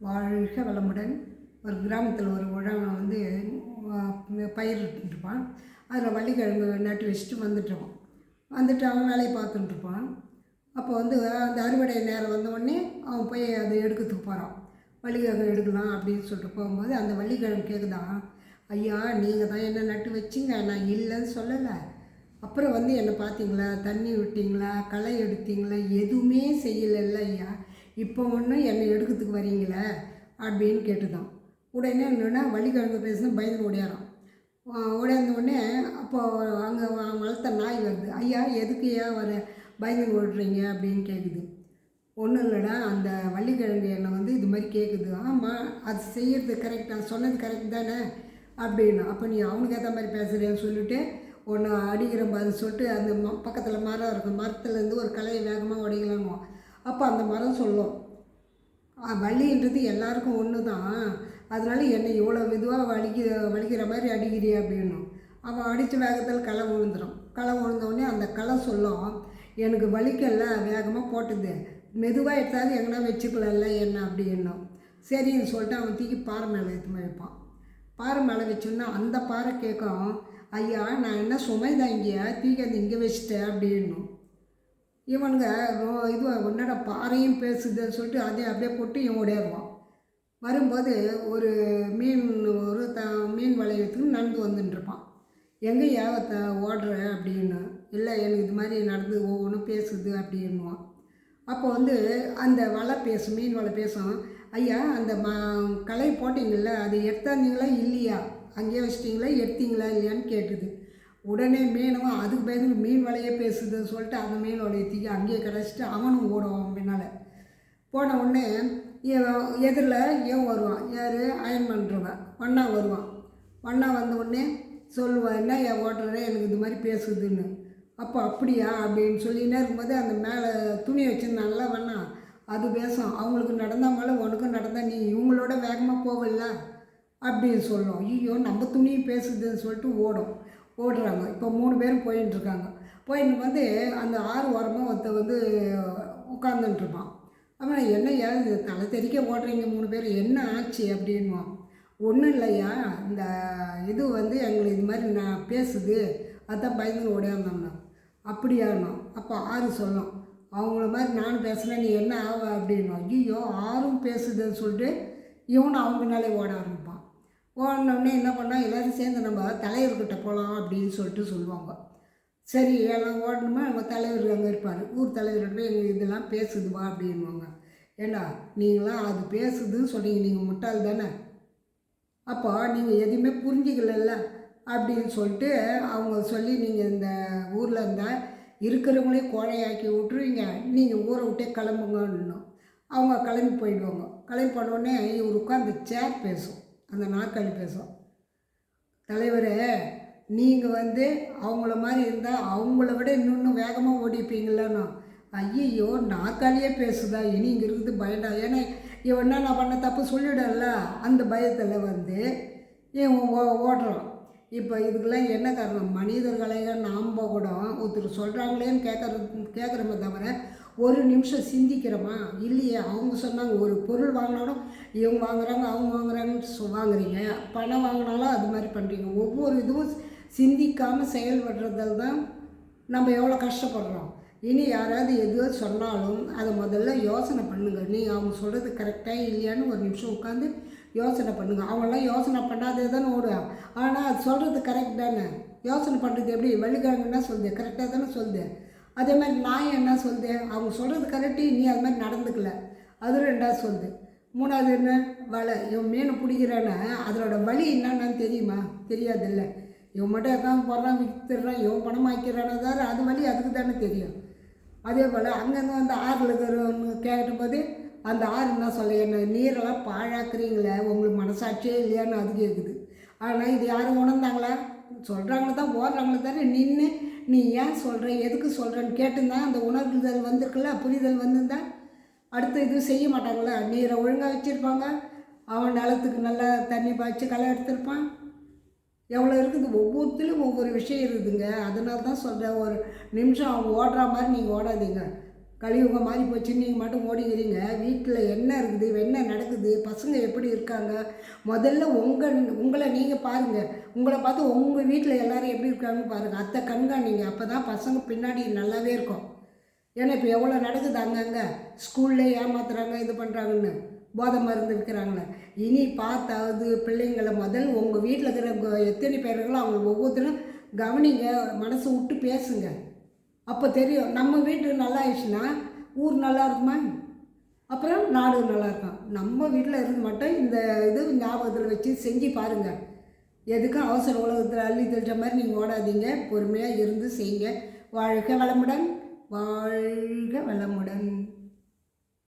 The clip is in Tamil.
வாழ்க வளமுடன். ஒரு கிராமத்தில் ஒரு உழவன் வந்து பயிரிட்டுருப்பான். அதில் வள்ளிக்கிழங்கு நட்டு வச்சுட்டு வந்துட்டு அவன் வேலையை பார்த்துட்டுருப்பான். அப்போ வந்து அந்த அறுவடை நேரம் வந்தவுடனே அவன் போய் அதை எடுக்கிறதுக்கு போகிறான். வள்ளிக்கிழங்கு எடுக்கலாம் அப்படின்னு சொல்லிட்டு போகும்போது அந்த வள்ளிக்கிழங்கு கேட்குதான், ஐயா நீங்கள் தான் என்ன நட்டு வச்சிங்க, நான் இல்லைன்னு சொல்லலை. அப்புறம் வந்து என்னை பார்த்தீங்களா, தண்ணி விட்டிங்களா, களை எடுத்தீங்களா, எதுவுமே செய்யலைல்ல ஐயா, இப்போ ஒன்றும் என்னை எடுக்கிறதுக்கு வரீங்களே அப்படின்னு கேட்டுதான். உடனே என்னன்னா வள்ளிக்கிழங்கு பேசுனா பயந்து ஓடியாரான். ஓடியாந்தோடனே அப்போது அங்கே வளர்த்த நாய் வருது. ஐயா எதுக்கு ஏன் வர பயந்து ஓடுறீங்க அப்படின்னு கேட்குது. ஒன்றும் இல்லைடா, அந்த வள்ளிக்கிழங்கு என்னை வந்து இது மாதிரி கேட்குது. ஆமாம், அது செய்கிறது கரெக்ட், நான் சொன்னது கரெக்ட் தானே அப்படின்னு. அப்போ நீ அவனுக்கு ஏற்ற மாதிரி பேசுகிறேன்னு சொல்லிவிட்டு ஒன்று அடிக்கிற மாதிரி சொல்லிட்டு அந்த பக்கத்தில் மரம் இருக்கும், மரத்துலேருந்து ஒரு கலையை வேகமாக உடைக்கலாமோ. அப்போ அந்த மரம் சொல்லும், வள்ளின்றது எல்லாருக்கும் ஒன்று தான், அதனால என்னை இவ்வளோ இதுவாக வலிக்கிற மாதிரி அடிக்கிறிய அப்படின்னும். அவன் அடித்த வேகத்தில் களை விழுந்துடும். களை விழுந்தோடனே அந்த களை சொல்லும், எனக்கு வலிக்கல, வேகமாக போட்டுது, மெதுவாக எடுத்தாது எங்கன்னா வச்சுக்கலல்ல என்ன அப்படின்னும். சரின்னு சொல்லிட்டு அவன் தூக்கி பாறை மேலே எடுத்து வைப்பான். பாறை மேலே வச்சோன்னா அந்த பாறை கேட்கும், ஐயா நான் என்ன சுமைதான் இங்கேயா தூக்கி அந்த இங்கே வச்சுட்டேன் அப்படின்னும். இவனுங்க இது உன்னோட பாறையும் பேசுதுன்னு சொல்லிட்டு அதை அப்படியே போட்டு இவன் ஓடிடுவான். வரும்போது ஒரு மீன் வளையத்துக்கு நடந்து வந்துட்டுருப்பான். எங்கேயா ஓடுற அப்படின்னு. இல்லை எனக்கு இது மாதிரி நடந்து ஒவ்வொன்றும் பேசுது அப்படின்னுவான். அப்போ வந்து அந்த வலை பேசும், மீன் வலை பேசும், ஐயா அந்த களை போட்டிங்கள்ல அது எடுத்தாந்தீங்களா இல்லையா, அங்கேயே வச்சிட்டிங்களா எடுத்தீங்களா இல்லையான்னு கேட்டுது. உடனே மீனவன் அதுக்கு பயந்து மீன் வலையே பேசுதுன்னு சொல்லிட்டு அந்த மீன் வலையை தூக்கி அங்கேயே கிடச்சிட்டு அவனும் ஓடுவான் பின்னால். போன உடனே எதிரில் ஏன் வருவான், யார் அயன் பண்ணுறவன் ஒன்றா வருவான். ஒன்றா வந்த உடனே சொல்லுவான், என்ன என் ஓட்டுறேன் எனக்கு இது மாதிரி பேசுதுன்னு. அப்போ அப்படியா அப்படின்னு சொல்லினே இருக்கும்போது அந்த மேலே துணி வச்சுருந்தாங்களா வண்ணா, அது பேசும், அவங்களுக்கு நடந்தால் மேலே உனக்கும் நடந்தால் நீ இவங்களோட வேகமாக போகல அப்படின்னு சொல்லும். ஐயோ நம்ம துணியும் பேசுதுன்னு சொல்லிட்டு ஓடுறாங்க. இப்போ 3 பேரும் போயின்ட்டுருக்காங்க. போயின்னு வந்து அந்த ஆறு ஓரமாக வந்து உட்காந்துட்டுருப்பான். அப்புறம் என்னையா இது தலை தெறிக்க ஓடுறீங்க 3 பேர், என்ன ஆச்சு அப்படின்வான். ஒன்றும் இல்லையா, இந்த இது வந்து எங்களுக்கு இது மாதிரி நான் பேசுது, அதான் பயந்து ஓடியாந்தோம்னா. அப்படியானோம். அப்போ ஆறு சொல்லும், அவங்கள மாதிரி நானும் பேசுகிறேன், நீ என்ன ஆவ அப்படின்னும். ஐயோ ஆறும் பேசுதுன்னு சொல்லிட்டு இவனும் அவங்க பின்னாலே ஓட ஆரம்பிப்பான். ஓடினோடனே என்ன பண்ணால் எல்லோரும் சேர்ந்து நம்ம தலைவர்கிட்ட போகலாம் அப்படின்னு சொல்லிட்டு சொல்லுவாங்க. சரி எல்லாம் ஓடணுமா, நம்ம தலைவர் அங்கே இருப்பார், ஊர் தலைவர்கிட்ட போய் எங்கள் இதெல்லாம் பேசுதுவா அப்படின்வாங்க. ஏண்டா நீங்களாம் அது பேசுதுன்னு சொல்கிறீங்க, நீங்கள் முட்டாள் தானே, அப்போ நீங்கள் எதுவுமே புரிஞ்சிக்கல அப்படின்னு சொல்லிட்டு அவங்க சொல்லி நீங்கள் இந்த ஊரில் இருந்தால் இருக்கிறவங்களே கோழையாக்கி விட்ருவீங்க, நீங்கள் ஊரை விட்டே கிளம்புங்கன்னு. அவங்க கிளம்பி போயிடுவாங்க. கிளம்பி போனோடனே இவர் உட்காந்து சேர் பேசும், அந்த நாற்காலி பேசும், தலைவரே நீங்கள் வந்து அவங்கள மாதிரி இருந்தால் அவங்கள விட இன்னொன்று வேகமாக ஓடிப்பீங்களான்னு. ஐயோ நாற்காலியே பேசுதா, இனி இங்கே இருக்குது பயண்டா, ஏன்னா இவன்னா நான் பண்ண தப்பு சொல்லிடல அந்த பயத்தில் வந்து இவன் ஓடுறான். இப்போ இதுக்கெல்லாம் என்ன காரணம், மனிதர்களையாக நாம் கூட ஒருத்தர் சொல்கிறாங்களேன்னு கேட்குறோமே தவிர ஒரு நிமிஷம் சிந்திக்கிறோமா இல்லையே. அவங்க சொன்னாங்க ஒரு பொருள் வாங்கினாலும் இவங்க வாங்குறாங்க அவங்க வாங்குறாங்கன்னு வாங்குறீங்க, பணம் வாங்கினாலும் அது மாதிரி பண்ணுறீங்க. ஒவ்வொரு இதுவும் சிந்திக்காமல் செயல்படுறதால் தான் நம்ம எவ்வளோ கஷ்டப்படுறோம். இனி யாராவது எதுவோ சொன்னாலும் அதை முதல்ல யோசனை பண்ணுங்கள். நீங்கள் அவங்க சொல்கிறது கரெக்டாக இல்லையான்னு ஒரு நிமிஷம் உட்காந்து யோசனை பண்ணுங்கள். அவங்களாம் யோசனை பண்ணாதே தானே ஓடுவாங்க, ஆனால் அது சொல்கிறது கரெக்ட் தானே. யோசனை பண்ணுறது எப்படி, வள்ளிக்கிழங்கு என்ன சொல்லுது, கரெக்டாக தானே சொல்லுது. அதே மாதிரி நாய் என்ன சொல்லுது, அவங்க சொல்கிறது கரெக்டு, நீ அது மாதிரி நடந்துக்கல, அது 2வது சொல்லுது. 3வது என்ன, வலை, இவன் மீன் பிடிக்கிறான்னா அதோட வலி என்னன்னு தெரியுமா, தெரியாதில்ல. இவன் மட்டும் எதாவது போடுறான் விற்றுறான், இவன் பணம் ஆக்கிறானோ தவிர அது வலி அதுக்கு தானே தெரியும். அதே போல் அங்கேருந்து வந்து ஆறில் இருக்கிறவங்க கேட்கும்போது அந்த ஆறு என்ன சொல்ல, என்ன நீரெல்லாம் பாழாக்குறீங்களே, உங்களுக்கு மனசாட்சியே இல்லையான்னு அது கேட்குது. ஆனால் இது யாரும் உணர்ந்தாங்களா, சொல்கிறாங்களே தான் ஓடுறாங்களே தவிர நின்று நீ ஏன் சொல்கிற எதுக்கு சொல்கிறேன்னு கேட்டுருந்தா அந்த உணர்வுதல் வந்திருக்குல்ல, புரிதல் வந்திருந்தா அடுத்த இது செய்ய மாட்டாங்களா. நீரை ஒழுங்காக வச்சுருப்பாங்க, அவன் நிலத்துக்கு நல்லா தண்ணி பாய்ச்சி களை எடுத்திருப்பான். எவ்வளோ இருக்குது, ஒவ்வொருத்திலும் ஒவ்வொரு விஷயம் இருக்குதுங்க. அதனால தான் சொல்கிறேன், ஒரு நிமிஷம் அவங்க ஓடுற மாதிரி நீங்கள் ஓடாதீங்க. கலியுகம் மாறி போச்சு, நீங்கள் மட்டும் ஓடிக்கிறீங்க. வீட்டில் என்ன இருக்குது, என்ன நடக்குது, பசங்க எப்படி இருக்காங்க, முதல்ல உங்களை நீங்கள் பாருங்கள். உங்களை பார்த்து உங்கள் வீட்டில் எல்லோரும் எப்படி இருக்காங்கன்னு பாருங்கள். அத்தை கண்காணிங்க. அப்போ தான் பசங்க பின்னாடி நல்லாவே இருக்கும். ஏன்னா இப்போ எவ்வளோ நடக்குது அங்கங்கே, ஸ்கூல்லே ஏமாத்துறாங்க, இது பண்ணுறாங்கன்னு, போதை மருந்து விற்கிறாங்களே. இனி பார்த்தாவது பிள்ளைங்களை உங்கள் வீட்டில் இருக்கிற எத்தனை பேர்களோ அவங்க ஒவ்வொருத்தரும் கவனிங்க, மனசு விட்டு பேசுங்க. அப்போ தெரியும். நம்ம வீட்டு நல்லா ஆயிடுச்சுன்னா ஊர் நல்லா இருக்குமா, அப்புறம் நாடு நல்லா இருக்கும். நம்ம வீட்டில் இருந்து மட்டும் இந்த இது ஞாபகத்தில் வச்சு செஞ்சு பாருங்கள். எதுக்கும் அவசர உலகத்தில் அள்ளி தெளித்த மாதிரி நீங்கள் ஓடாதீங்க. பொறுமையாக இருந்து செய்யுங்க. வாழ்க வளமுடன், வாழ்க வளமுடன்.